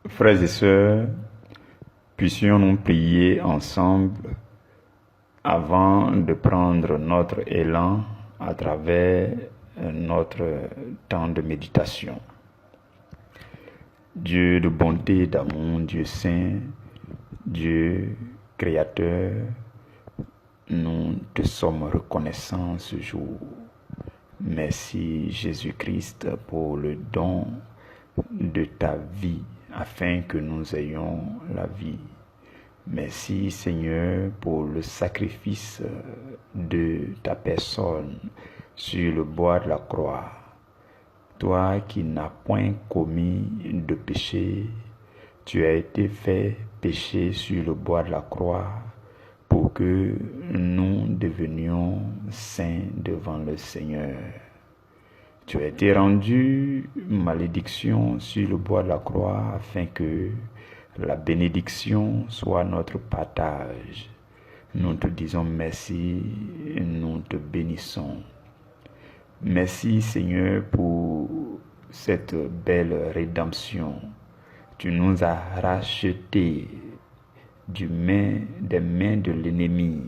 Frères et sœurs, puissions-nous prier ensemble avant de prendre notre élan à travers notre temps de méditation. Dieu de bonté et d'amour, Dieu saint, Dieu créateur, nous te sommes reconnaissants ce jour. Merci Jésus-Christ pour le don de ta vie afin que nous ayons la vie. Merci Seigneur pour le sacrifice de ta personne sur le bois de la croix. Toi qui n'as point commis de péché, tu as été fait péché sur le bois de la croix pour que nous devenions saints devant le Seigneur. Tu as été rendu malédiction sur le bois de la croix afin que la bénédiction soit notre partage. Nous te disons merci, nous te bénissons. Merci Seigneur pour cette belle rédemption. Tu nous as rachetés des mains de l'ennemi.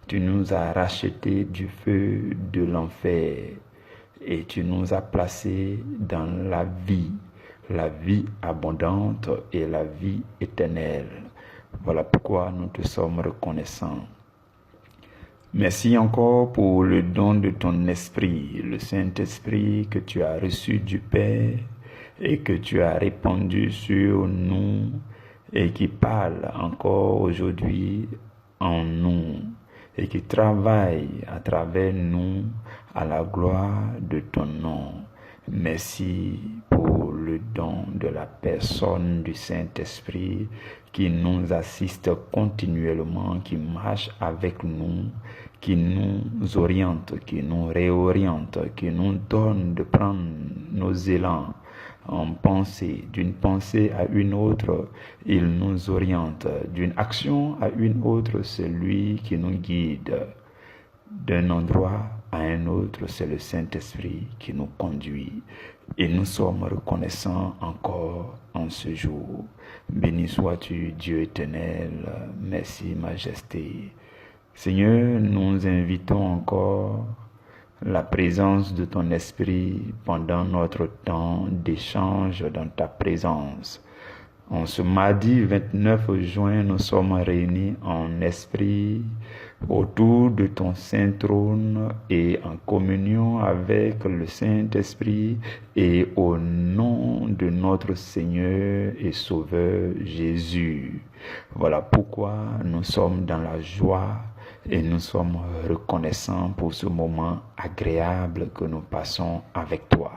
Tu nous as rachetés du feu de l'enfer. Et tu nous as placés dans la vie abondante et la vie éternelle. Voilà pourquoi nous te sommes reconnaissants. Merci encore pour le don de ton esprit, le Saint-Esprit que tu as reçu du Père et que tu as répandu sur nous et qui parle encore aujourd'hui en nous et qui travaille à travers nous à la gloire de ton nom. Merci pour le don de la personne du Saint-Esprit qui nous assiste continuellement, qui marche avec nous, qui nous oriente, qui nous réoriente, qui nous donne de prendre nos élans en pensée, d'une pensée à une autre, il nous oriente, d'une action à une autre, c'est lui qui nous guide, d'un endroit à un autre, c'est le Saint-Esprit qui nous conduit. Et nous sommes reconnaissants encore en ce jour. Béni sois-tu, Dieu éternel. Merci, Majesté. Seigneur, nous invitons encore la présence de ton Esprit pendant notre temps d'échange dans ta présence. En ce mardi 29 juin, nous sommes réunis en esprit autour de ton saint trône et en communion avec le Saint-Esprit et au nom de notre Seigneur et Sauveur Jésus. Voilà pourquoi nous sommes dans la joie et nous sommes reconnaissants pour ce moment agréable que nous passons avec toi.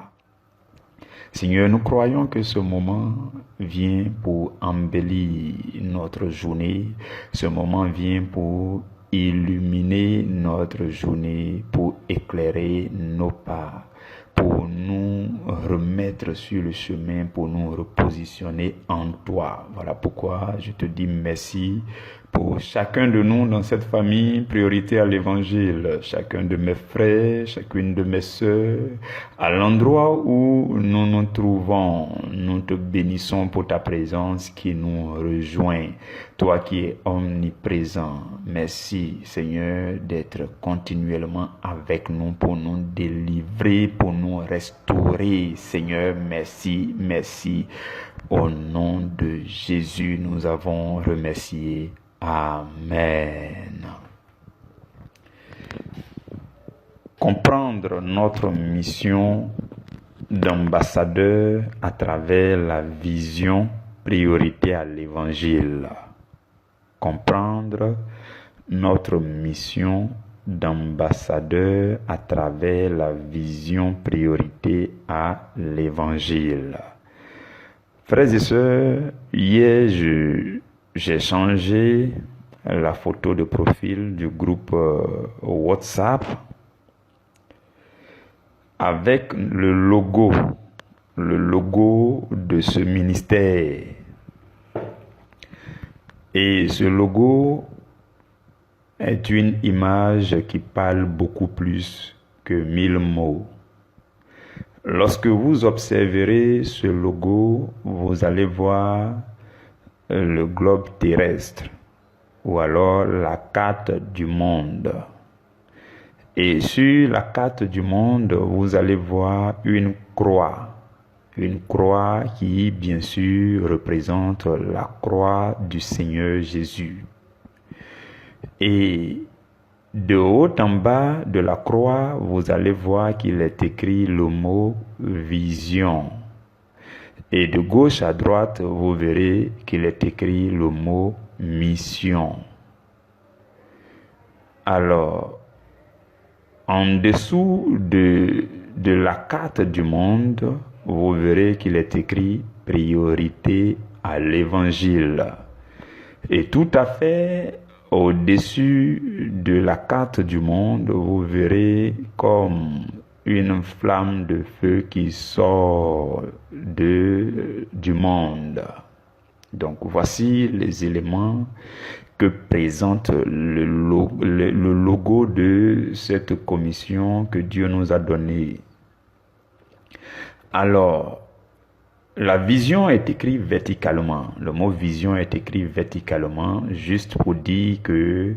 Seigneur, nous croyons que ce moment vient pour embellir notre journée. Ce moment vient pour illuminer notre journée, pour éclairer nos pas, pour nous remettre sur le chemin, pour nous repositionner en toi. Voilà pourquoi je te dis merci pour chacun de nous dans cette famille, priorité à l'évangile, chacun de mes frères, chacune de mes sœurs, à l'endroit où nous nous trouvons, nous te bénissons pour ta présence qui nous rejoint, toi qui es omniprésent. Merci Seigneur d'être continuellement avec nous pour nous délivrer, pour nous restaurer. Seigneur, merci, merci. Au nom de Jésus, nous avons remercié. Amen. Comprendre notre mission d'ambassadeur à travers la vision priorité à l'évangile. Comprendre notre mission d'ambassadeur à travers la vision priorité à l'évangile. Frères et sœurs, hier j'ai changé la photo de profil du groupe WhatsApp avec le logo de ce ministère. Et ce logo est une image qui parle beaucoup plus que 1000 mots. Lorsque vous observerez ce logo, vous allez voir le globe terrestre ou alors la carte du monde. Et sur la carte du monde, vous allez voir une croix qui bien sûr représente la croix du Seigneur Jésus. Et de haut en bas de la croix, vous allez voir qu'il est écrit le mot vision. Et de gauche à droite, vous verrez qu'il est écrit le mot mission. Alors, en dessous de la carte du monde, vous verrez qu'il est écrit priorité à l'évangile. Et tout à fait au-dessus de la carte du monde, vous verrez comme une flamme de feu qui sort du monde. Donc voici les éléments que présente le logo de cette commission que Dieu nous a donnée. Alors, la vision est écrite verticalement. Le mot vision est écrit verticalement, juste pour dire que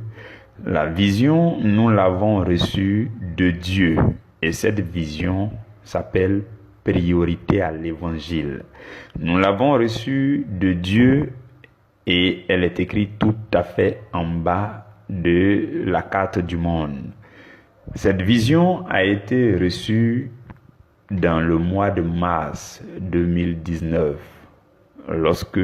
la vision, nous l'avons reçue de Dieu. Et cette vision s'appelle priorité à l'évangile. Nous l'avons reçue de Dieu et elle est écrite tout à fait en bas de la carte du monde. Cette vision a été reçue dans le mois de mars 2019, lorsque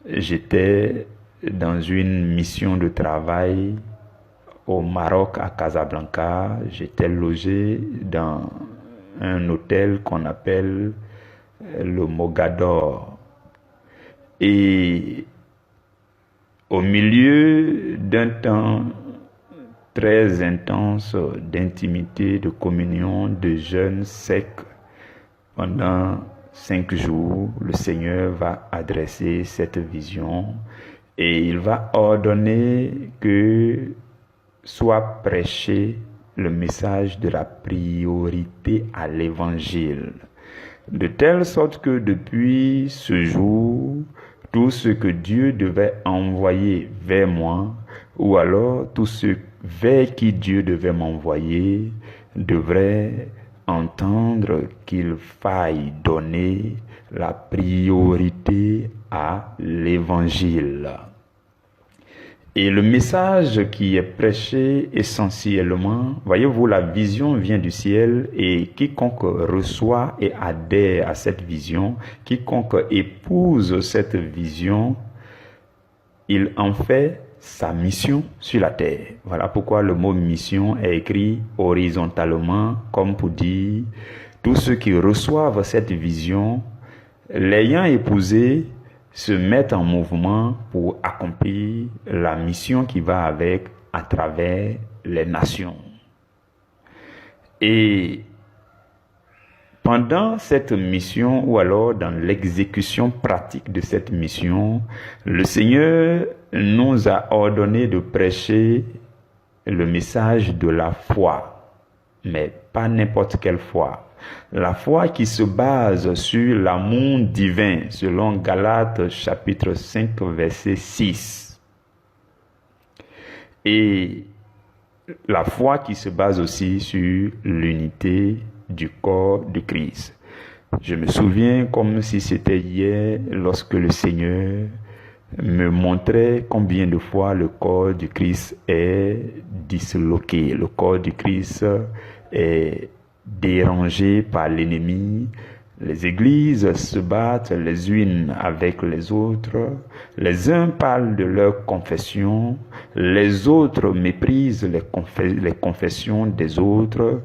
j'étais dans une mission de travail au Maroc, à Casablanca. J'étais logé dans un hôtel qu'on appelle le Mogador. Et au milieu d'un temps très intense d'intimité, de communion, de jeûne sec, pendant 5 jours, le Seigneur va adresser cette vision et il va ordonner que soit prêché le message de la priorité à l'évangile. De telle sorte que depuis ce jour, tout ce que Dieu devait envoyer vers moi, ou alors tout ce vers qui Dieu devait m'envoyer, devrait entendre qu'il faille donner la priorité à l'évangile. Et le message qui est prêché essentiellement, voyez-vous, la vision vient du ciel et quiconque reçoit et adhère à cette vision, quiconque épouse cette vision, il en fait sa mission sur la terre. Voilà pourquoi le mot mission est écrit horizontalement, comme pour dire, tous ceux qui reçoivent cette vision, l'ayant épousée, se mettent en mouvement pour accomplir la mission qui va avec à travers les nations. Et pendant cette mission, ou alors dans l'exécution pratique de cette mission, le Seigneur nous a ordonné de prêcher le message de la foi, mais pas n'importe quelle foi. La foi qui se base sur l'amour divin, selon Galates chapitre 5, verset 6. Et la foi qui se base aussi sur l'unité du corps de Christ. Je me souviens comme si c'était hier, lorsque le Seigneur me montrait combien de fois le corps du Christ est disloqué. Le corps du Christ est dérangé par l'ennemi. Les églises se battent les unes avec les autres. Les uns parlent de leur confession, les autres méprisent les confessions des autres.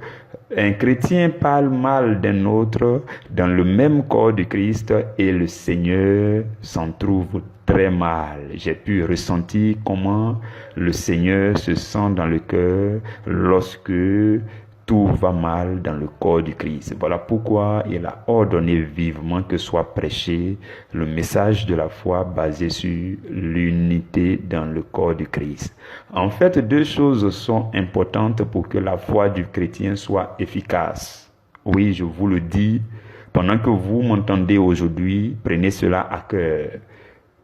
Un chrétien parle mal d'un autre dans le même corps de Christ et le Seigneur s'en trouve très mal. J'ai pu ressentir comment le Seigneur se sent dans le cœur lorsque tout va mal dans le corps du Christ. Voilà pourquoi il a ordonné vivement que soit prêché le message de la foi basé sur l'unité dans le corps du Christ. En fait, deux choses sont importantes pour que la foi du chrétien soit efficace. Oui, je vous le dis, pendant que vous m'entendez aujourd'hui, prenez cela à cœur.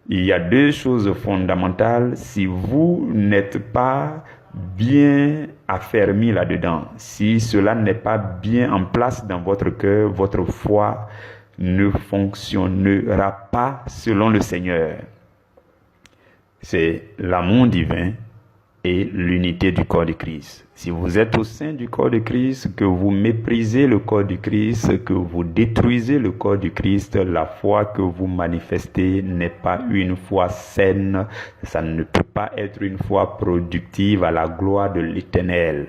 Il y a deux choses fondamentales. Si vous n'êtes pas bien affermi là-dedans, si cela n'est pas bien en place dans votre cœur, votre foi ne fonctionnera pas selon le Seigneur. C'est l'amour divin et l'unité du corps de Christ. Si vous êtes au sein du corps de Christ, que vous méprisez le corps du Christ, que vous détruisez le corps du Christ, la foi que vous manifestez n'est pas une foi saine, ça ne peut pas être une foi productive à la gloire de l'Éternel.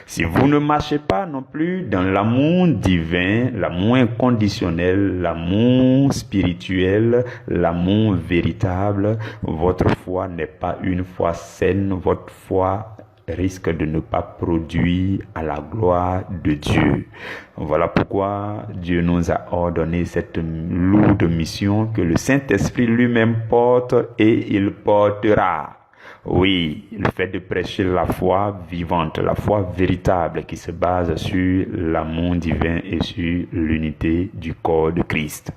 Si vous ne marchez pas non plus dans l'amour divin, l'amour inconditionnel, l'amour spirituel, l'amour véritable, votre foi n'est pas une foi saine, votre foi risque de ne pas produire à la gloire de Dieu. Voilà pourquoi Dieu nous a ordonné cette lourde mission que le Saint-Esprit lui-même porte et il portera. Oui, le fait de prêcher la foi vivante, la foi véritable qui se base sur l'amour divin et sur l'unité du corps de Christ.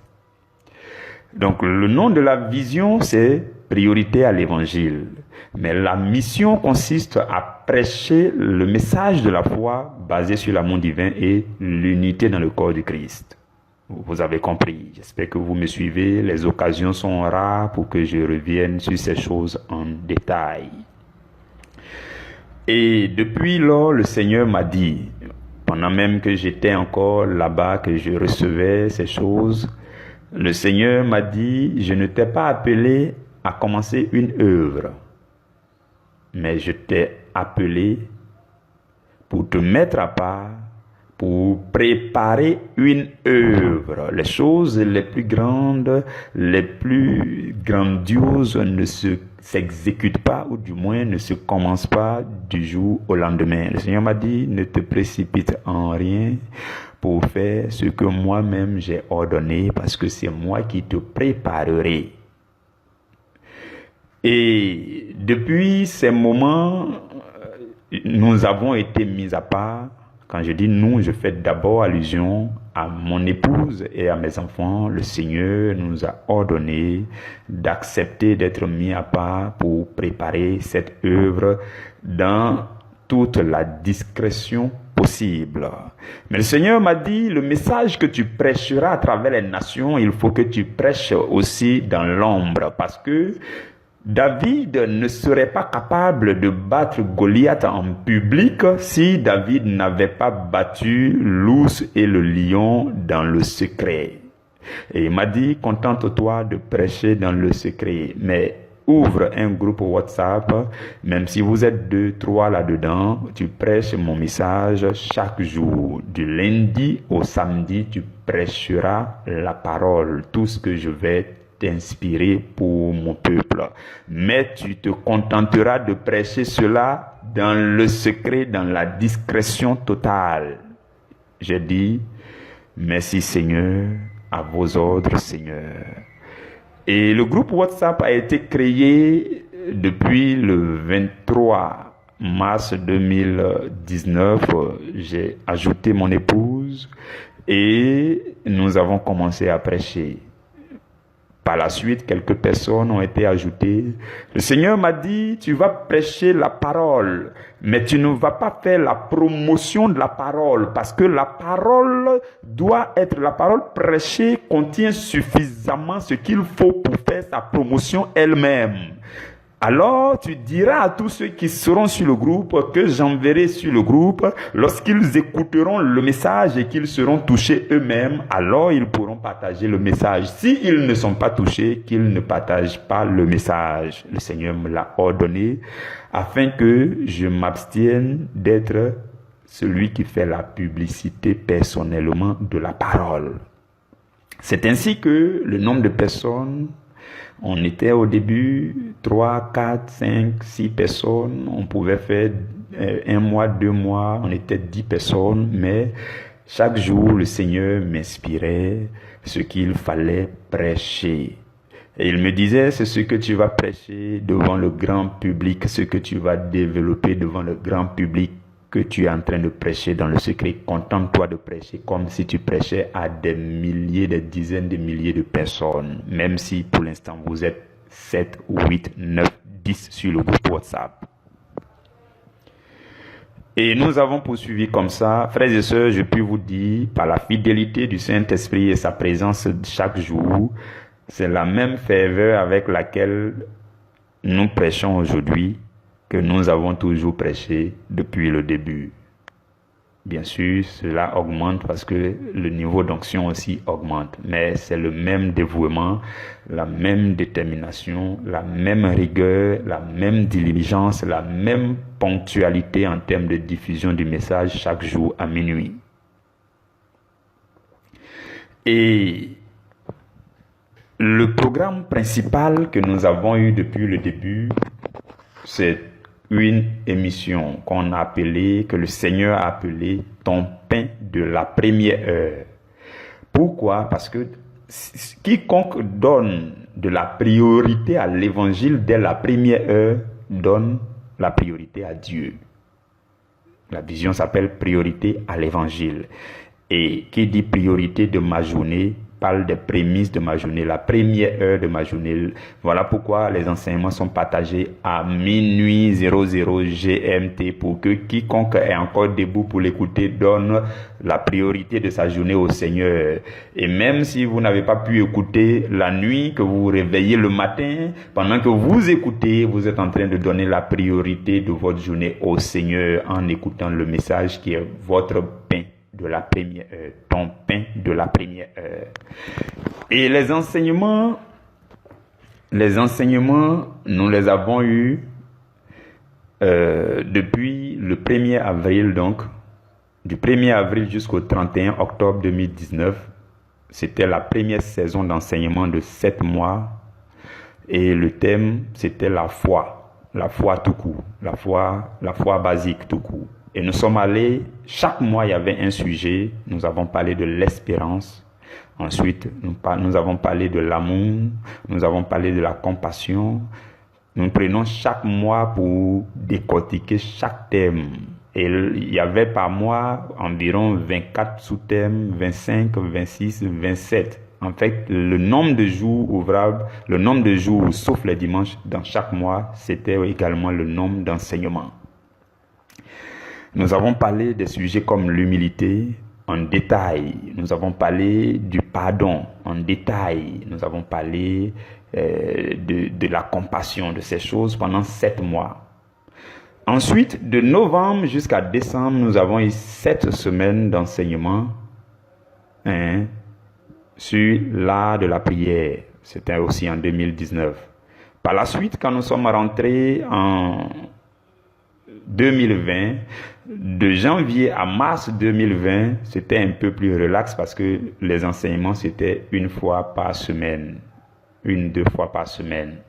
Donc le nom de la vision, c'est priorité à l'évangile. Mais la mission consiste à prêcher le message de la foi basé sur l'amour divin et l'unité dans le corps du Christ. Vous avez compris. J'espère que vous me suivez. Les occasions sont rares pour que je revienne sur ces choses en détail. Et depuis lors, le Seigneur m'a dit, pendant même que j'étais encore là-bas, que je recevais ces choses, le Seigneur m'a dit, je ne t'ai pas appelé à commencer une œuvre, mais je t'ai appelé pour te mettre à part, pour préparer une œuvre. Les choses les plus grandes, les plus grandioses ne s'exécutent pas, ou du moins ne se commencent pas du jour au lendemain. Le Seigneur m'a dit, ne te précipite en rien pour faire ce que moi-même j'ai ordonné, parce que c'est moi qui te préparerai. Et depuis ces moments, nous avons été mis à part. Quand je dis nous, je fais d'abord allusion à mon épouse et à mes enfants. Le Seigneur nous a ordonné d'accepter d'être mis à part pour préparer cette œuvre dans toute la discrétion possible. Mais le Seigneur m'a dit, le message que tu prêcheras à travers les nations, il faut que tu prêches aussi dans l'ombre, parce que David ne serait pas capable de battre Goliath en public si David n'avait pas battu l'ours et le lion dans le secret. Et il m'a dit, contente-toi de prêcher dans le secret, mais ouvre un groupe WhatsApp, même si vous êtes 2, 3 là-dedans, tu prêches mon message chaque jour. Du lundi au samedi, tu prêcheras la parole, tout ce que je vais t'inspirer pour mon peuple. Mais tu te contenteras de prêcher cela dans le secret, dans la discrétion totale. J'ai dit, merci Seigneur, à vos ordres Seigneur. Et le groupe WhatsApp a été créé depuis le 23 mars 2019. J'ai ajouté mon épouse et nous avons commencé à prêcher. Par la suite, quelques personnes ont été ajoutées. Le Seigneur m'a dit, tu vas prêcher la parole, mais tu ne vas pas faire la promotion de la parole, parce que la parole prêchée contient suffisamment ce qu'il faut pour faire sa promotion elle-même. Alors, tu diras à tous ceux qui seront sur le groupe que j'enverrai sur le groupe. Lorsqu'ils écouteront le message et qu'ils seront touchés eux-mêmes, alors ils pourront partager le message. S'ils ne sont pas touchés, qu'ils ne partagent pas le message. Le Seigneur me l'a ordonné afin que je m'abstienne d'être celui qui fait la publicité personnellement de la parole. C'est ainsi que le nombre de personnes, on était au début 3, 4, 5, 6 personnes. On pouvait faire 1 mois, 2 mois. On était 10 personnes. Mais chaque jour, le Seigneur m'inspirait ce qu'il fallait prêcher. Et il me disait, c'est ce que tu vas prêcher devant le grand public, ce que tu vas développer devant le grand public. que tu es en train de prêcher dans le secret. Contente-toi de prêcher comme si tu prêchais à des milliers, des dizaines de milliers de personnes, même si pour l'instant vous êtes 7, 8, 9, 10 sur le groupe WhatsApp. Et nous avons poursuivi comme ça. Frères et sœurs, je puis vous dire, par la fidélité du Saint-Esprit et sa présence chaque jour, c'est la même ferveur avec laquelle nous prêchons aujourd'hui que nous avons toujours prêché depuis le début. Bien sûr, cela augmente parce que le niveau d'onction aussi augmente, mais c'est le même dévouement, la même détermination, la même rigueur, la même diligence, la même ponctualité en termes de diffusion du message chaque jour à minuit. Et le programme principal que nous avons eu depuis le début, c'est une émission qu'on a appelée, que le Seigneur a appelée ton pain de la première heure. Pourquoi? Parce que quiconque donne de la priorité à l'évangile dès la première heure donne la priorité à Dieu. La vision s'appelle priorité à l'évangile. Et qui dit priorité de ma journée parle des prémices de ma journée, la première heure de ma journée. Voilà pourquoi les enseignements sont partagés à minuit 00 GMT pour que quiconque est encore debout pour l'écouter donne la priorité de sa journée au Seigneur. Et même si vous n'avez pas pu écouter la nuit, que vous vous réveillez le matin, pendant que vous écoutez, vous êtes en train de donner la priorité de votre journée au Seigneur en écoutant le message qui est votre pain de la première heure, ton pain de la première heure. Et les enseignements, nous les avons eus depuis le 1er avril, donc, du 1er avril jusqu'au 31 octobre 2019. C'était la première saison d'enseignement de 7 mois. Et le thème, c'était la foi tout court, la foi basique tout court. Et nous sommes allés, chaque mois il y avait un sujet, nous avons parlé de l'espérance, ensuite nous avons parlé de l'amour, nous avons parlé de la compassion. Nous prenons chaque mois pour décortiquer chaque thème. Et il y avait par mois environ 24 sous-thèmes, 25, 26, 27. En fait, le nombre de jours ouvrables, le nombre de jours sauf les dimanches dans chaque mois, c'était également le nombre d'enseignements. Nous avons parlé des sujets comme l'humilité en détail. Nous avons parlé du pardon en détail. Nous avons parlé de la compassion, de ces choses pendant 7 mois. Ensuite, de novembre jusqu'à décembre, nous avons eu 7 semaines d'enseignement sur l'art de la prière. C'était aussi en 2019. Par la suite, quand nous sommes rentrés en 2020, de janvier à mars 2020, c'était un peu plus relax parce que les enseignements, c'était 1 fois par semaine, 1-2 fois par semaine.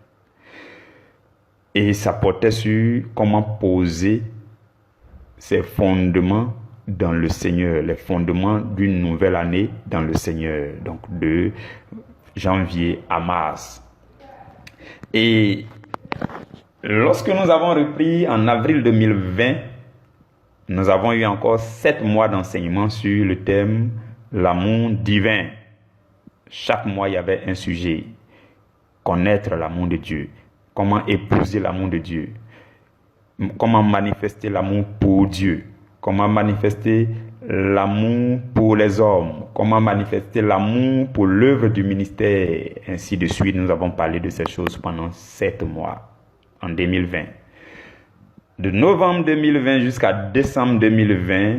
Et ça portait sur comment poser ses fondements dans le Seigneur, les fondements d'une nouvelle année dans le Seigneur, donc de janvier à mars. Et lorsque nous avons repris en avril 2020, nous avons eu encore 7 mois d'enseignement sur le thème « L'amour divin ». Chaque mois, il y avait un sujet. Connaître l'amour de Dieu. Comment épouser l'amour de Dieu. Comment manifester l'amour pour Dieu. Comment manifester l'amour pour les hommes. Comment manifester l'amour pour l'œuvre du ministère. Ainsi de suite, nous avons parlé de ces choses pendant 7 mois en 2020. De novembre 2020 jusqu'à décembre 2020,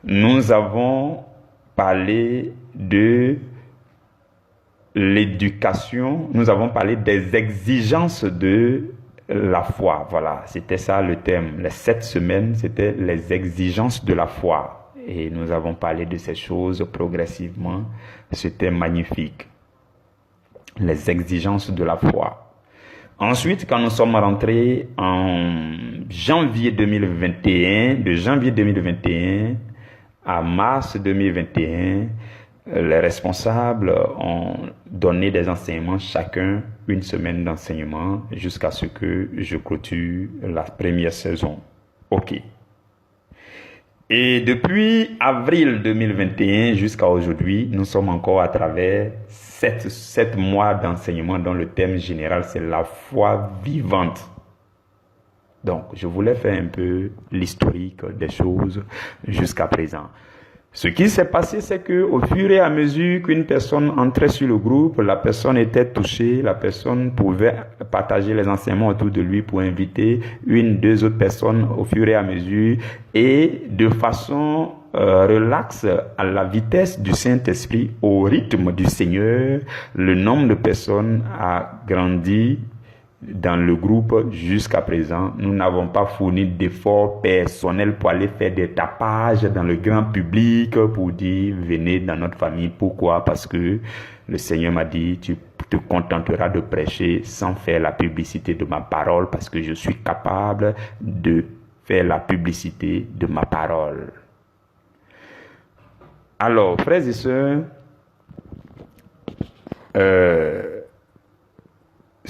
nous avons parlé de l'éducation, nous avons parlé des exigences de la foi. Voilà, c'était ça le thème. Les 7 semaines, c'était les exigences de la foi. Et nous avons parlé de ces choses progressivement. C'était magnifique. Les exigences de la foi. Ensuite, quand nous sommes rentrés en janvier 2021, de janvier 2021 à mars 2021, les responsables ont donné des enseignements, chacun 1 semaine d'enseignement, jusqu'à ce que je clôture la première saison. Ok. Et depuis avril 2021 jusqu'à aujourd'hui, nous sommes encore à travers 7 mois d'enseignement dont le thème général, c'est la foi vivante. Donc, je voulais faire un peu l'historique des choses jusqu'à présent. Ce qui s'est passé, c'est que au fur et à mesure qu'une personne entrait sur le groupe, la personne était touchée, la personne pouvait partager les enseignements autour de lui pour inviter une, deux autres personnes au fur et à mesure et de façon relaxe, à la vitesse du Saint-Esprit, au rythme du Seigneur, le nombre de personnes a grandi dans le groupe jusqu'à présent. Nous n'avons pas fourni d'efforts personnels pour aller faire des tapages dans le grand public pour dire venez dans notre famille. Pourquoi? Parce que le Seigneur m'a dit tu te contenteras de prêcher sans faire la publicité de ma parole, parce que je suis capable de faire la publicité de ma parole. Alors, frères et sœurs,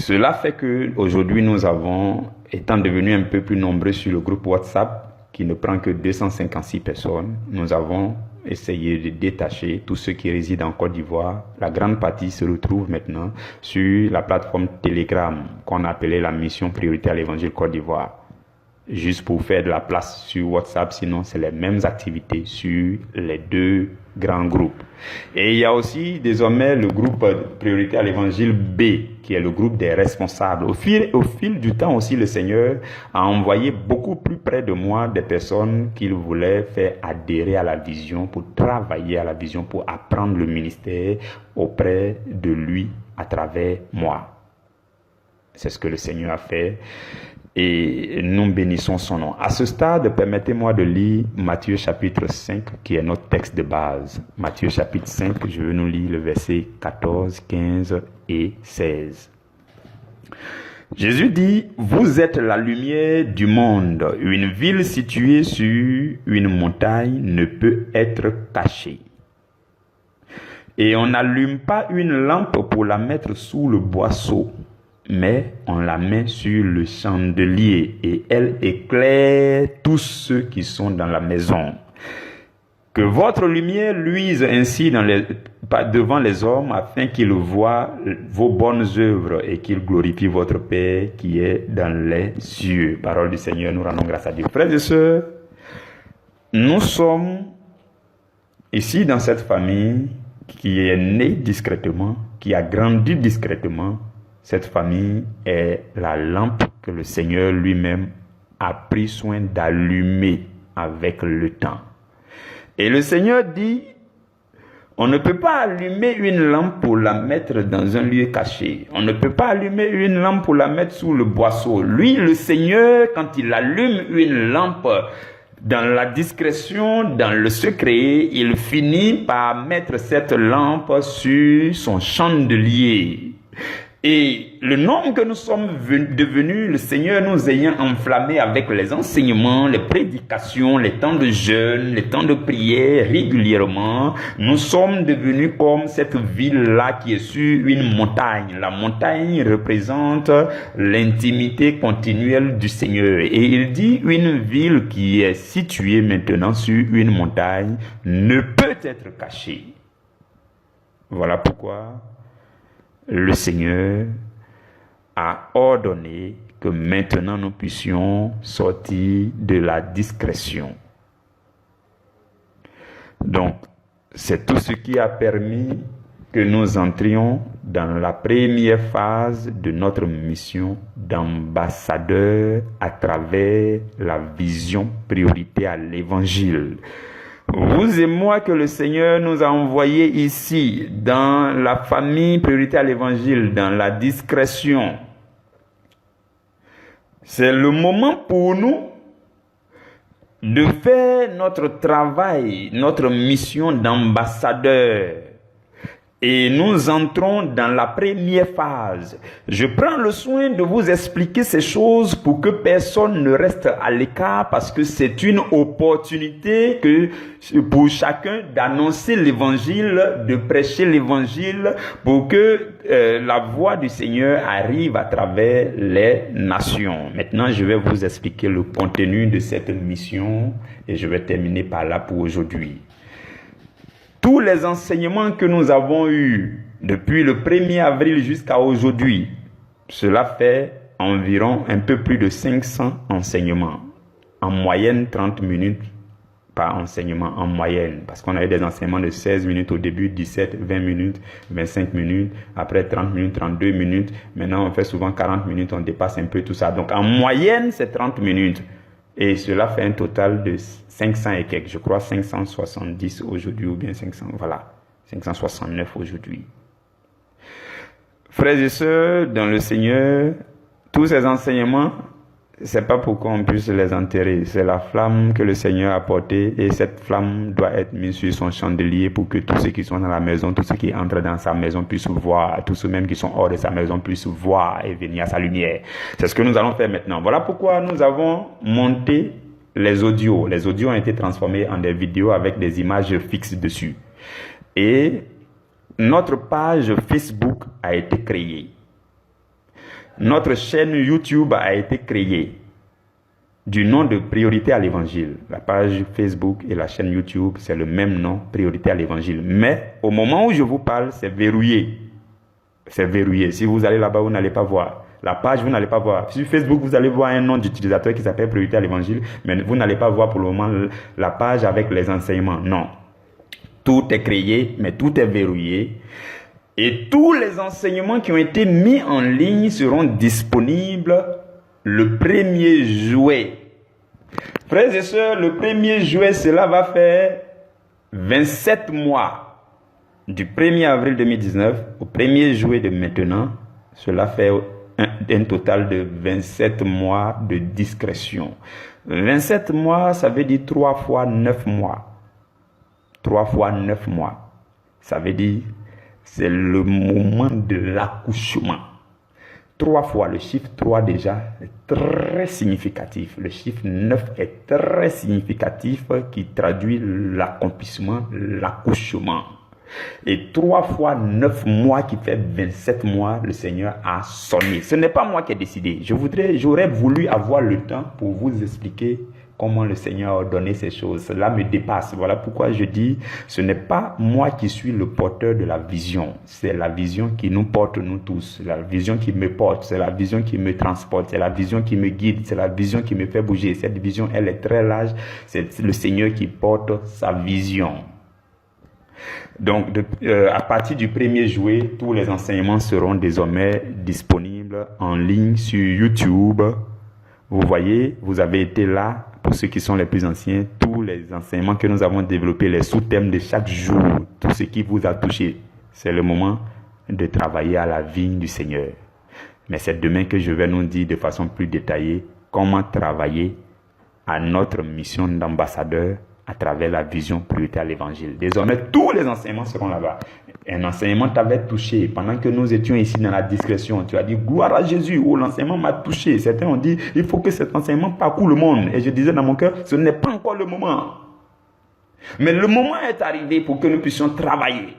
cela fait que aujourd'hui nous avons, étant devenus un peu plus nombreux sur le groupe WhatsApp, qui ne prend que 256 personnes, nous avons essayé de détacher tous ceux qui résident en Côte d'Ivoire. La grande partie se retrouve maintenant sur la plateforme Telegram qu'on appelait la mission prioritaire à l'Évangile Côte d'Ivoire, juste pour faire de la place sur WhatsApp, sinon c'est les mêmes activités sur les deux grands groupes. Et il y a aussi désormais le groupe prioritaire à l'Évangile B, qui est le groupe des responsables. Au fil du temps aussi, le Seigneur a envoyé beaucoup plus près de moi des personnes qu'il voulait faire adhérer à la vision, pour travailler à la vision, pour apprendre le ministère auprès de lui à travers moi. C'est ce que le Seigneur a fait. Et nous bénissons son nom. À ce stade, permettez-moi de lire Matthieu chapitre 5, qui est notre texte de base. Matthieu chapitre 5, je vais nous lire le verset 14, 15 et 16. Jésus dit, « Vous êtes la lumière du monde. Une ville située sur une montagne ne peut être cachée. Et on n'allume pas une lampe pour la mettre sous le boisseau, mais on la met sur le chandelier et elle éclaire tous ceux qui sont dans la maison. Que votre lumière luise ainsi devant les hommes, afin qu'ils voient vos bonnes œuvres et qu'ils glorifient votre Père qui est dans les cieux. » Parole du Seigneur, nous rendons grâce à Dieu. Frères et sœurs, nous sommes ici dans cette famille qui est née discrètement, qui a grandi discrètement. Cette famille est la lampe que le Seigneur lui-même a pris soin d'allumer avec le temps. Et le Seigneur dit, on ne peut pas allumer une lampe pour la mettre dans un lieu caché. On ne peut pas allumer une lampe pour la mettre sous le boisseau. Lui, le Seigneur, quand il allume une lampe dans la discrétion, dans le secret, il finit par mettre cette lampe sur son chandelier. Et le nombre que nous sommes devenus, le Seigneur nous ayant enflammés avec les enseignements, les prédications, les temps de jeûne, les temps de prière régulièrement, nous sommes devenus comme cette ville-là qui est sur une montagne. La montagne représente l'intimité continuelle du Seigneur. Et il dit, une ville qui est située maintenant sur une montagne ne peut être cachée. Voilà pourquoi le Seigneur a ordonné que maintenant nous puissions sortir de la discrétion. Donc, c'est tout ce qui a permis que nous entrions dans la première phase de notre mission d'ambassadeur à travers la vision prioritaire à l'Évangile. Vous et moi que le Seigneur nous a envoyés ici, dans la famille prioritaire à l'Évangile, dans la discrétion. C'est le moment pour nous de faire notre travail, notre mission d'ambassadeur. Et nous entrons dans la première phase. Je prends le soin de vous expliquer ces choses pour que personne ne reste à l'écart, parce que c'est une opportunité pour chacun d'annoncer l'évangile, de prêcher l'évangile, pour que la voix du Seigneur arrive à travers les nations. Maintenant, je vais vous expliquer le contenu de cette mission et je vais terminer par là pour aujourd'hui. Tous les enseignements que nous avons eus depuis le 1er avril jusqu'à aujourd'hui, cela fait environ un peu plus de 500 enseignements. En moyenne, 30 minutes par enseignement, en moyenne. Parce qu'on avait des enseignements de 16 minutes au début, 17, 20 minutes, 25 minutes, après 30 minutes, 32 minutes. Maintenant, on fait souvent 40 minutes, on dépasse un peu tout ça. Donc, en moyenne, c'est 30 minutes. Et cela fait un total de 500 et quelques, je crois 570 aujourd'hui, ou bien 500, voilà, 569 aujourd'hui. Frères et sœurs, dans le Seigneur, tous ces enseignements, c'est pas pour qu'on puisse les enterrer, c'est la flamme que le Seigneur a portée, et cette flamme doit être mise sur son chandelier pour que tous ceux qui sont dans la maison, tous ceux qui entrent dans sa maison puissent voir, tous ceux même qui sont hors de sa maison puissent voir et venir à sa lumière. C'est ce que nous allons faire maintenant. Voilà pourquoi nous avons monté les audios. Les audios ont été transformés en des vidéos avec des images fixes dessus. Et notre page Facebook a été créée. Notre chaîne YouTube a été créée du nom de Priorité à l'Évangile. La page Facebook et la chaîne YouTube, c'est le même nom, Priorité à l'Évangile. Mais au moment où je vous parle, c'est verrouillé. C'est verrouillé. Si vous allez là-bas, vous n'allez pas voir. La page, vous n'allez pas voir. Sur Facebook, vous allez voir un nom d'utilisateur qui s'appelle Priorité à l'Évangile, mais vous n'allez pas voir pour le moment la page avec les enseignements. Non. Tout est créé, mais tout est verrouillé. Et tous les enseignements qui ont été mis en ligne seront disponibles le 1er juillet. Frères et sœurs, le 1er juillet, cela va faire 27 mois. Du 1er avril 2019 au 1er juillet de maintenant, cela fait un total de 27 mois de discrétion. 27 mois, ça veut dire 3 fois 9 mois. 3 fois 9 mois. Ça veut dire... c'est le moment de l'accouchement. 3 fois, le chiffre 3 déjà est très significatif. Le chiffre 9 est très significatif qui traduit l'accomplissement, l'accouchement. Et 3 fois 9 mois qui fait 27 mois, le Seigneur a sonné. Ce n'est pas moi qui ai décidé. J'aurais voulu avoir le temps pour vous expliquer comment le Seigneur a ordonné ces choses. Cela me dépasse. Voilà pourquoi je dis, ce n'est pas moi qui suis le porteur de la vision. C'est la vision qui nous porte, nous tous. C'est la vision qui me porte. C'est la vision qui me transporte. C'est la vision qui me guide. C'est la vision qui me fait bouger. Cette vision, elle est très large. C'est le Seigneur qui porte sa vision. Donc, à partir du 1er juillet, tous les enseignements seront désormais disponibles en ligne sur YouTube. Vous voyez, vous avez été là. Pour ceux qui sont les plus anciens, tous les enseignements que nous avons développés, les sous-thèmes de chaque jour, tout ce qui vous a touché, c'est le moment de travailler à la vigne du Seigneur. Mais c'est demain que je vais nous dire de façon plus détaillée comment travailler à notre mission d'ambassadeur à travers la vision Priorité à l'Évangile. Désormais, tous les enseignements seront là-bas. Un enseignement t'avait touché pendant que nous étions ici dans la discrétion. Tu as dit, gloire à Jésus, oh, l'enseignement m'a touché. Certains ont dit, il faut que cet enseignement parcourt le monde. Et je disais dans mon cœur, ce n'est pas encore le moment. Mais le moment est arrivé pour que nous puissions travailler.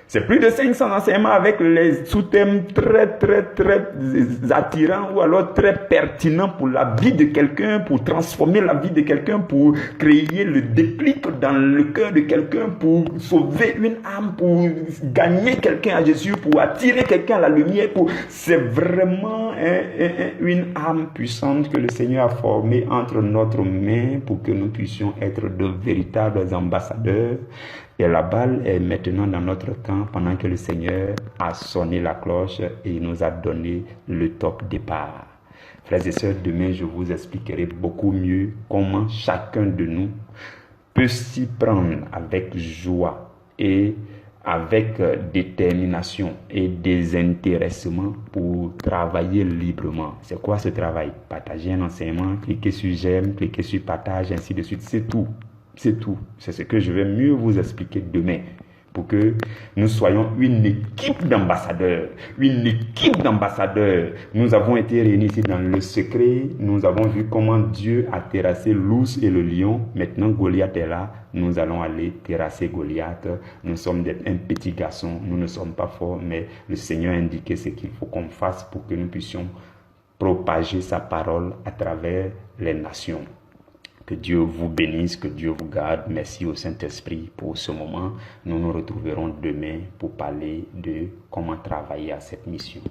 C'est plus de 500 enseignements avec les sous-thèmes très attirants ou alors très pertinents pour la vie de quelqu'un, pour transformer la vie de quelqu'un, pour créer le déclic dans le cœur de quelqu'un, pour sauver une âme, pour gagner quelqu'un à Jésus, pour attirer quelqu'un à la lumière. C'est vraiment une âme puissante que le Seigneur a formée entre notre main pour que nous puissions être de véritables ambassadeurs. Et la balle est maintenant dans notre camp pendant que le Seigneur a sonné la cloche et il nous a donné le top départ. Frères et sœurs, demain je vous expliquerai beaucoup mieux comment chacun de nous peut s'y prendre avec joie et avec détermination et désintéressement pour travailler librement. C'est quoi ce travail? Partager un enseignement, cliquer sur j'aime, cliquer sur partage, ainsi de suite. C'est tout. C'est tout. C'est ce que je vais mieux vous expliquer demain. pour que nous soyons une équipe d'ambassadeurs. Une équipe d'ambassadeurs. Nous avons été réunis ici dans le secret. Nous avons vu comment Dieu a terrassé l'ours et le lion. Maintenant, Goliath est là. Nous allons aller terrasser Goliath. Nous sommes un petit garçon. Nous ne sommes pas forts, mais le Seigneur a indiqué ce qu'il faut qu'on fasse pour que nous puissions propager sa parole à travers les nations. Que Dieu vous bénisse, que Dieu vous garde. Merci au Saint-Esprit pour ce moment. Nous nous retrouverons demain pour parler de comment travailler à cette mission.